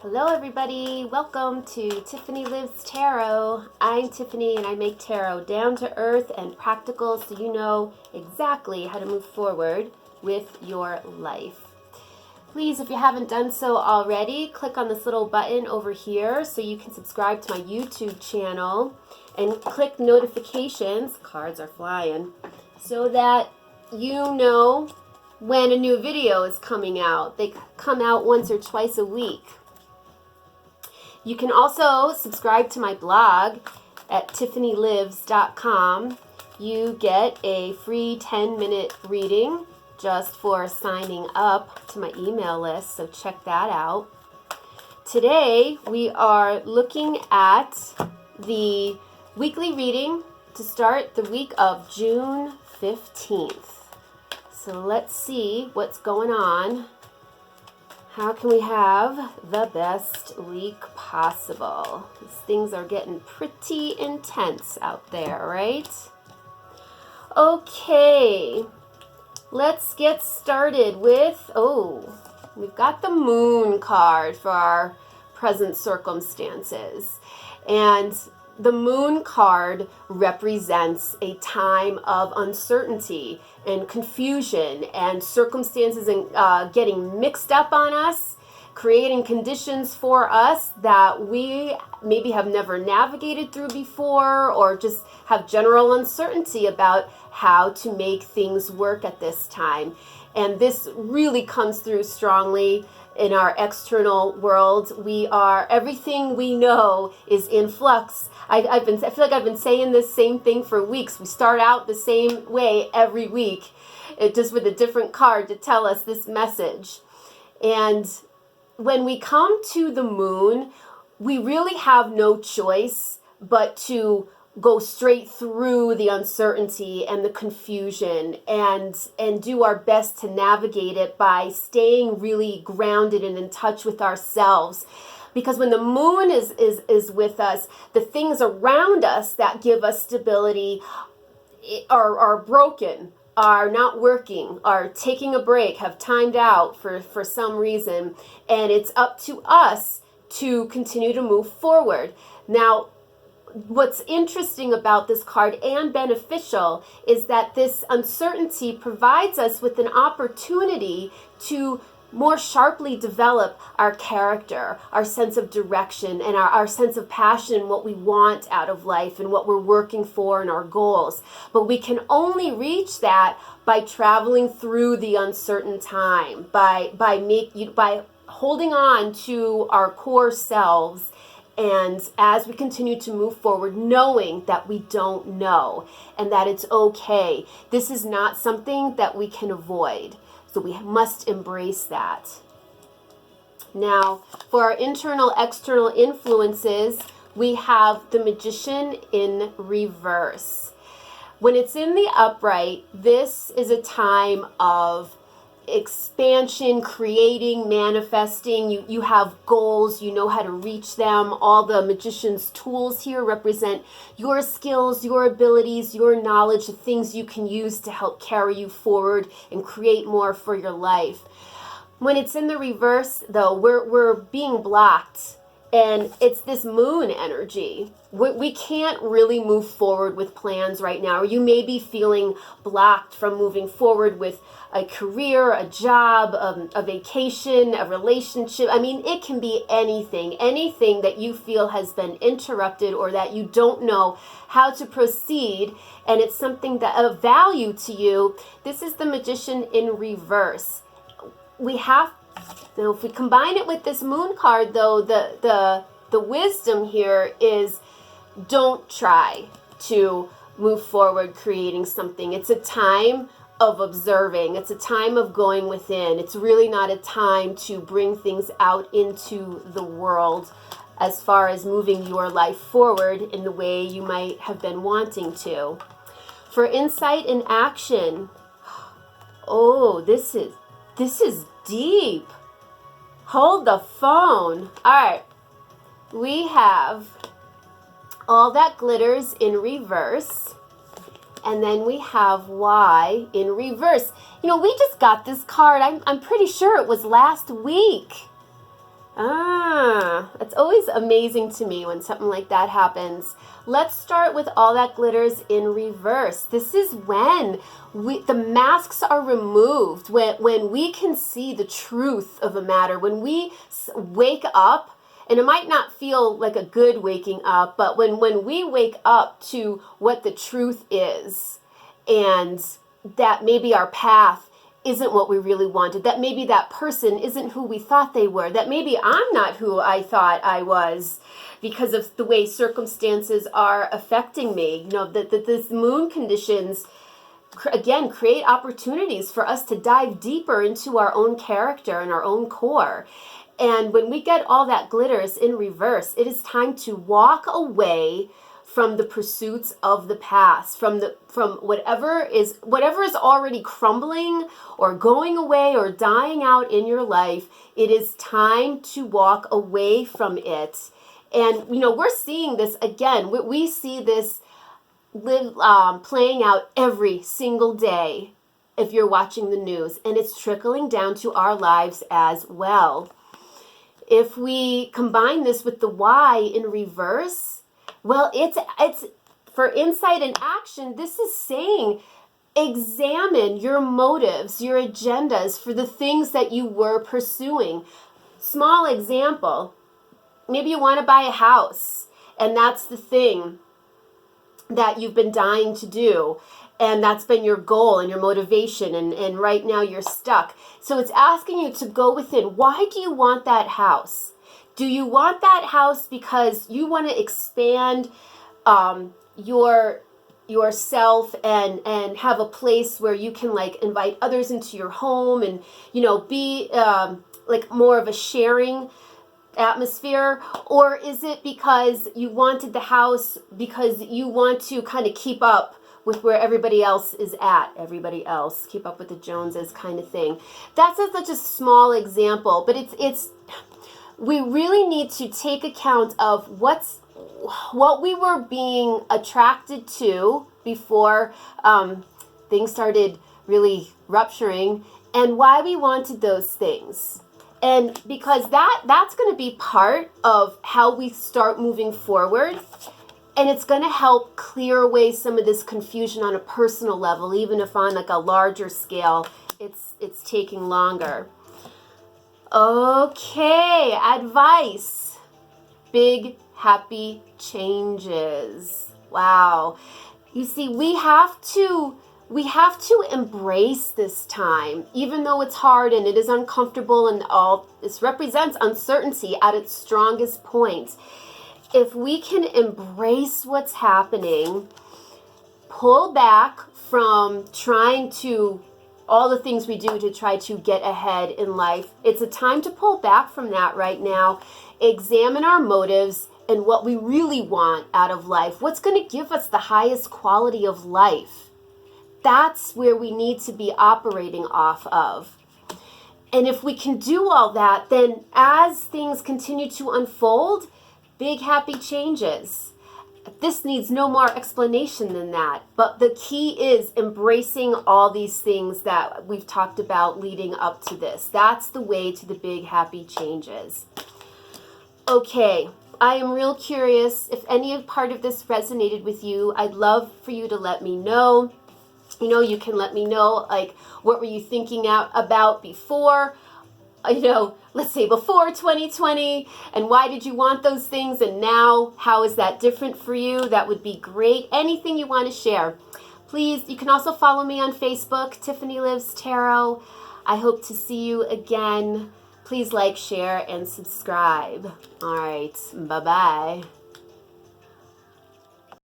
Hello everybody, welcome to Tiffany Lives Tarot. I'm Tiffany and I make tarot down to earth and practical so you know exactly how to move forward with your life. Please, if you haven't done so already, click on this little button over here so you can subscribe to my YouTube channel and click notifications, cards are flying, so that you know when a new video is coming out. They come out once or twice a week. You can also subscribe to my blog at tiffanylives.com. You get a free 10-minute reading just for signing up to my email list, so check that out. Today we are looking at the weekly reading to start the week of June 15th. So let's see what's going on. How can we have the best week possible? These things are getting pretty intense out there, right? Okay, let's get started with, we've got the Moon card for our present circumstances. And the Moon card represents a time of uncertainty and confusion and circumstances and getting mixed up on us, creating conditions for us that we maybe have never navigated through before, or just have general uncertainty about how to make things work at this time. And this really comes through strongly in our external world. Everything we know is in flux. I feel like I've been saying this same thing for weeks. We start out the same way every week, just with a different card to tell us this message. And when we come to the Moon, we really have no choice but to go straight through the uncertainty and the confusion and do our best to navigate it by staying really grounded and in touch with ourselves. Because when the Moon is with us, the things around us that give us stability are broken, are not working, are taking a break, have timed out for some reason, and it's up to us to continue to move forward. Now, what's interesting about this card and beneficial is that this uncertainty provides us with an opportunity to more sharply develop our character, our sense of direction, and our sense of passion, what we want out of life and what we're working for and our goals. But we can only reach that by traveling through the uncertain time, by holding on to our core selves. And as we continue to move forward, knowing that we don't know and that it's okay. This is not something that we can avoid. So we must embrace that. Now, for our internal, external influences, we have the Magician in reverse. When it's in the upright, this is a time of expansion, creating, manifesting. You have goals, you know how to reach them. All the Magician's tools here represent your skills, your abilities, your knowledge, the things you can use to help carry you forward and create more for your life. When it's in the reverse, though, we're being blocked, and it's this Moon energy. We can't really move forward with plans right now. Or you may be feeling blocked from moving forward with a career, a job, a vacation, a relationship. I mean, it can be anything that you feel has been interrupted or that you don't know how to proceed, and it's something that of value to you. This is the Magician in reverse. If we combine it with this Moon card, though, the wisdom here is don't try to move forward creating something. It's a time of observing. It's a time of going within. It's really not a time to bring things out into the world as far as moving your life forward in the way you might have been wanting to. For insight and action, this is deep. Hold the phone. All right. We have all that glitters in reverse. And then we have why in reverse. You know, we just got this card. I'm pretty sure it was last week. It's always amazing to me when something like that happens. Let's start with all that glitters in reverse. This is when the masks are removed, when we can see the truth of a matter, when we wake up. And it might not feel like a good waking up, but when we wake up to what the truth is, and that maybe our path isn't what we really wanted, that maybe that person isn't who we thought they were, that maybe I'm not who I thought I was because of the way circumstances are affecting me. You know, that this moon conditions, again, create opportunities for us to dive deeper into our own character and our own core. And when we get all that glitters in reverse, it is time to walk away from the pursuits of the past, from whatever is already crumbling or going away or dying out in your life. It is time to walk away from it. And you know, we're seeing this again. We see this playing out every single day if you're watching the news, and it's trickling down to our lives as well. If we combine this with the why in reverse, well, it's for insight and action. This is saying, examine your motives, your agendas for the things that you were pursuing. Small example, maybe you want to buy a house, and that's the thing that you've been dying to do. And that's been your goal and your motivation, and right now you're stuck. So it's asking you to go within. Why do you want that house? Do you want that house because you want to expand yourself and have a place where you can like invite others into your home and, you know, be like more of a sharing atmosphere? Or is it because you wanted the house because you want to kind of keep up with where everybody else is at, keep up with the Joneses kind of thing? That's such a small example, but it's we really need to take account of what we were being attracted to before things started really rupturing, and why we wanted those things. And because that's going to be part of how we start moving forward. And it's going to help clear away some of this confusion on a personal level, even if on like a larger scale, it's taking longer. Okay, advice. Big, happy changes. Wow. You see, we have to embrace this time, even though it's hard and it is uncomfortable, and all this represents uncertainty at its strongest point. If we can embrace what's happening, pull back from trying to, all the things we do to try to get ahead in life, it's a time to pull back from that right now. Examine our motives and what we really want out of life. What's going to give us the highest quality of life? That's where we need to be operating off of. And if we can do all that, then as things continue to unfold, big happy changes. This needs no more explanation than that. But the key is embracing all these things that we've talked about leading up to this. That's the way to the big happy changes. Okay, I am real curious if any part of this resonated with you. I'd love for you to let me know. You know, you can let me know, like, what were you thinking about before, let's say before 2020, and why did you want those things, and now, how is that different for you? That would be great. Anything you want to share. Please, you can also follow me on Facebook, Tiffany Lives Tarot. I hope to see you again. Please like, share, and subscribe. All right, bye-bye.